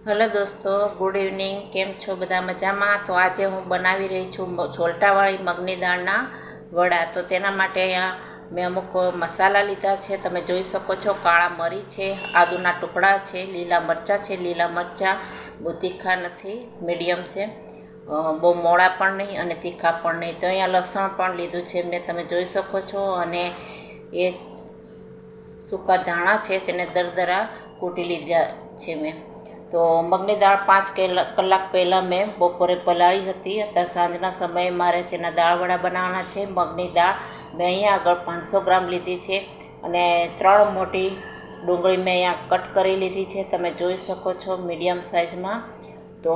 Hello દોસ્તો, good evening. કેમ છો બધા? મજામાં? તો આજે હું બનાવી રહી છું છોલટાવાળી મગની દાળના વડા. તો તેના માટે અહીંયા મેં અમુક મસાલા લીધા છે. તમે જોઈ શકો છો, કાળા મરી છે, આદુના ટુકડા છે, લીલા મરચાં છે. લીલા મરચાં બહુ તીખા નથી, મીડિયમ છે, બહુ મોડા પણ નહીં અને તીખા પણ નહીં. તો અહીંયા લસણ પણ લીધું છે મેં, તમે જોઈ શકો છો. અને એ સૂકા ધાણા છે, તેને દરદરા કૂટી લીધા છે મેં. તો મગની દાળ 5 કલાક પહેલાં મેં બપોરે પલાળી હતી. અત્યારે સાંજના સમયે મારે તેના દાળવડા બનાવવાના છે. મગની દાળ મેં અહીંયા આગળ 500 ગ્રામ લીધી છે અને 3 મોટી ડુંગળી મેં અહીંયા કટ કરી લીધી છે, તમે જોઈ શકો છો, મીડિયમ સાઇઝમાં. તો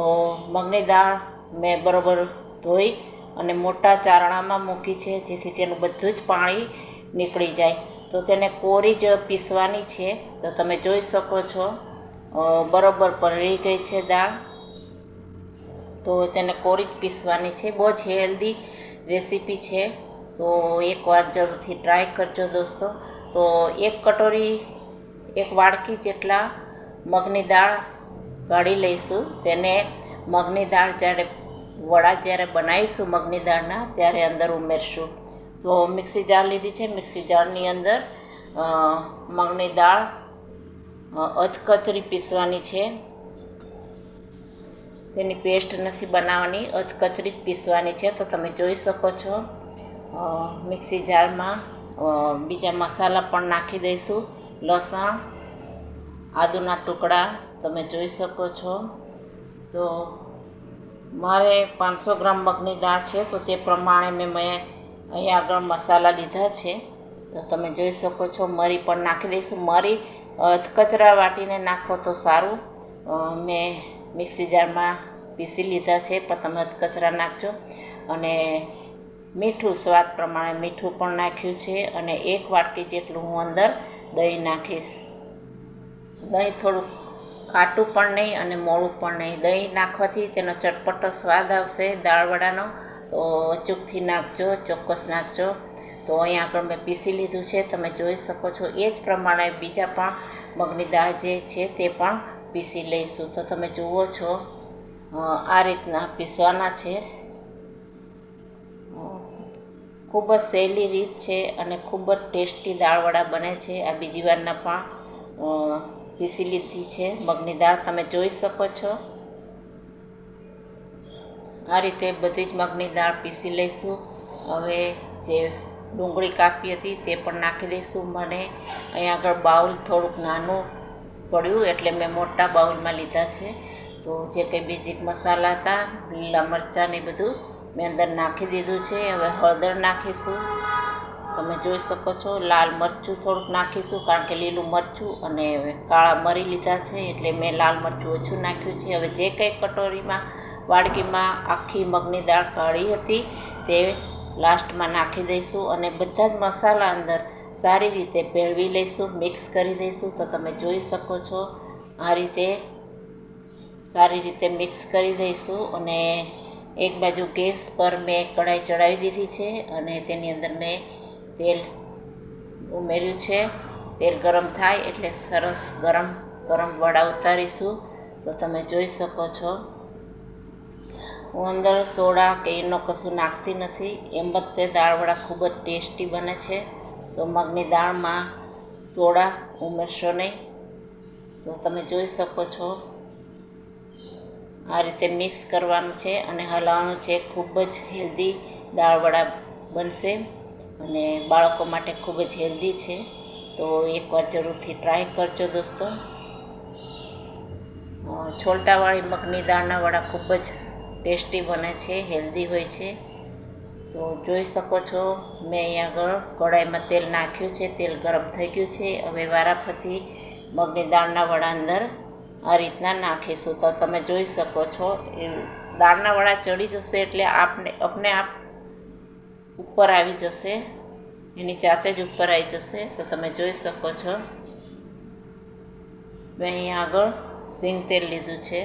મગની દાળ મેં બરાબર ધોઈ અને મોટા ચારણામાં મૂકી છે, જેથી તેનું બધું જ પાણી નીકળી જાય. તો તેને કોરી જ પીસવાની છે. તો તમે જોઈ શકો છો, બરોબર પલળી ગઈ છે દાળ. તો તેને કોરી જ પીસવાની છે. બહુ જ હેલ્ધી રેસીપી છે, તો એકવાર જરૂરથી ટ્રાય કરજો દોસ્તો. તો એક કટોરી, એક વાડકી જેટલા મગની દાળ કાઢી લઈશું. તેને મગની દાળ જ્યારે બનાવીશું મગની દાળના, ત્યારે અંદર ઉમેરશું. તો મિક્સી જાર લીધી છે. મિક્સી જારની અંદર મગની દાળ અધકચરી પીસવાની છે. તેની પેસ્ટ નથી બનાવવાની, અધકચરી જ પીસવાની છે. તો તમે જોઈ શકો છો, મિક્સી જારમાં બીજા મસાલા પણ નાખી દઈશું. લસણ, આદુના ટુકડા તમે જોઈ શકો છો. તો મારે 500 ગ્રામ મગની દાળ છે, તો તે પ્રમાણે મેં અહીંયા આગળ મસાલા લીધા છે. તો તમે જોઈ શકો છો, મરી પણ નાખી દઈશું. મરી કચરા વાટીને નાખો તો સારું. મેં મિક્સી જારમાં પીસી લીધા છે, પણ તમે કચરા નાખજો. અને મીઠું સ્વાદ પ્રમાણે મીઠું પણ નાખ્યું છે. અને 1 વાટકી જેટલું હું અંદર દહીં નાખીશ. દહીં થોડુંક ખાટું પણ નહીં અને મોળું પણ નહીં. દહીં નાખવાથી તેનો ચટપટો સ્વાદ આવશે દાળવડાનો. તો અચૂકથી નાખજો, ચોક્કસ નાખજો. તો અહીંયા આગળ મેં પીસી લીધું છે, તમે જોઈ શકો છો. એ જ પ્રમાણે બીજા પણ મગની દાળ જે છે તે પણ પીસી લઈશું. તો તમે જુઓ છો, આ રીતના પીસવાના છે. ખૂબ જ સહેલી રીત છે અને ખૂબ જ ટેસ્ટી દાળવડા બને છે. આ બીજી વારના પણ પીસી લીધી છે મગની દાળ, તમે જોઈ શકો છો. આ રીતે બધી જ મગની દાળ પીસી લઈશું. હવે જે ડુંગળી કાપી હતી તે પણ નાખી દઈશું. મને અહીંયા આગળ બાઉલ થોડુંક નાનું પડ્યું, એટલે મેં મોટા બાઉલમાં લીધા છે. તો જે કંઈ બેઝિક મસાલા હતા, લીલા મરચાં ને બધું મેં અંદર નાખી દીધું છે. હવે હળદર નાખીશું, તમે જોઈ શકો છો. લાલ મરચું થોડુંક નાખીશું, કારણ કે લીલું મરચું અને કાળા મરી લીધા છે, એટલે મેં લાલ મરચું ઓછું નાખ્યું છે. હવે જે કંઈ કટોરીમાં, વાડકીમાં આખી મગની દાળ કાઢી હતી તે લાસ્ટમાં નાખી દઈશું. અને બધા જ મસાલા અંદર સારી રીતે ભેળવી લઈશું, મિક્સ કરી દઈશું. તો તમે જોઈ શકો છો, આ રીતે સારી રીતે મિક્સ કરી દઈશું. અને એક બાજુ ગેસ પર મેં કઢાઈ ચડાવી દીધી છે અને તેની અંદર મેં તેલ ઉમેર્યું છે. તેલ ગરમ થાય એટલે સરસ ગરમ વડા ઉતારીશું. તો તમે જોઈ શકો છો, હું અંદર સોડા કે એનો કશું નાખતી નથી. એમ જ તે દાળવડા ખૂબ જ ટેસ્ટી બને છે. તો મગની દાળમાં સોડા ઉમેરશો નહીં. તો તમે જોઈ શકો છો, આ રીતે મિક્સ કરવાનું છે અને હલાવવાનું છે. ખૂબ જ હેલ્ધી દાળવડા બનશે અને બાળકો માટે ખૂબ જ હેલ્ધી છે. તો એકવાર જરૂરથી ટ્રાય કરજો દોસ્તો. છોલટાવાળી મગની દાળના વડા ખૂબ જ ટેસ્ટી બને છે, હેલ્ધી હોય છે. તો જોઈ શકો છો, મેં અહીંયા આગળ કઢાઈમાં તેલ નાખ્યું છે. તેલ ગરમ થઈ ગયું છે. હવે વારાફરતી મગની દાળના વડા અંદર આ રીતના નાખીશું. તો તમે જોઈ શકો છો, એ દાળના વડા ચડી જશે એટલે આપને આપ ઉપર આવી જશે, એની જાતે જ ઉપર આવી જશે. તો તમે જોઈ શકો છો, મેં અહીંયા આગળ સિંગ તેલ લીધું છે.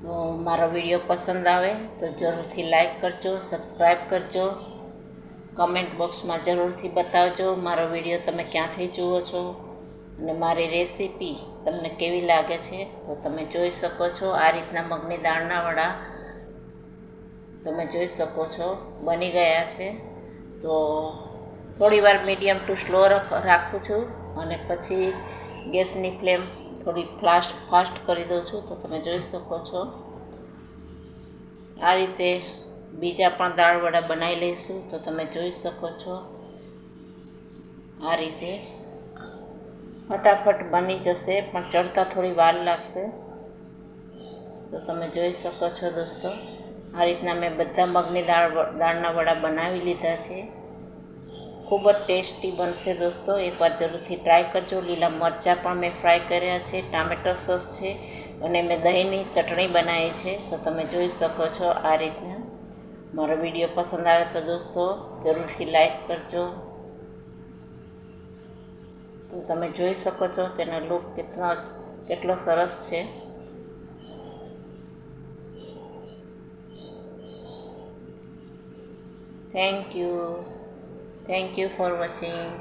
તો મારો વિડીયો પસંદ આવે તો જરૂરથી લાઈક કરજો, સબસ્ક્રાઈબ કરજો. કમેન્ટ બોક્સમાં જરૂરથી બતાવજો મારો વિડીયો તમે ક્યાંથી જુઓ છો અને મારી રેસીપી તમને કેવી લાગે છે તો તમે જોઈ શકો છો. આ રીતના મગની દાળના વડા તમે જોઈ શકો છો બની ગયા છે. તો થોડી વાર મીડિયમ ટુ સ્લો રાખું છું અને પછી ગેસની ફ્લેમ થોડી ફાસ્ટ કરી દઉં છું. તો તમે જોઈ શકો છો આ રીતે બીજા પણ દાળ વડા બનાવી લઈશું. તો તમે જોઈ શકો છો આ રીતે ફટાફટ બની જશે, પણ ચડતા થોડી વાર લાગશે. તો તમે જોઈ શકો છો દોસ્તો, આ રીતના મેં બધા મગની દાળના વડા બનાવી લીધા છે. ખૂબ જ ટેસ્ટી બનશે દોસ્તો, એકવાર જરૂરથી ટ્રાય કરજો. લીલા મરચાં પણ મેં ફ્રાય કર્યા છે, ટામેટો સોસ છે અને મેં દહીંની ચટણી બનાવી છે. તો તમે જોઈ શકો છો આ રીતના. મારો વિડીયો પસંદ આવે તો દોસ્તો જરૂરથી લાઈક કરજો. તો તમે જોઈ શકો છો તેનો લુક કેટલો સરસ છે. Thank you for watching.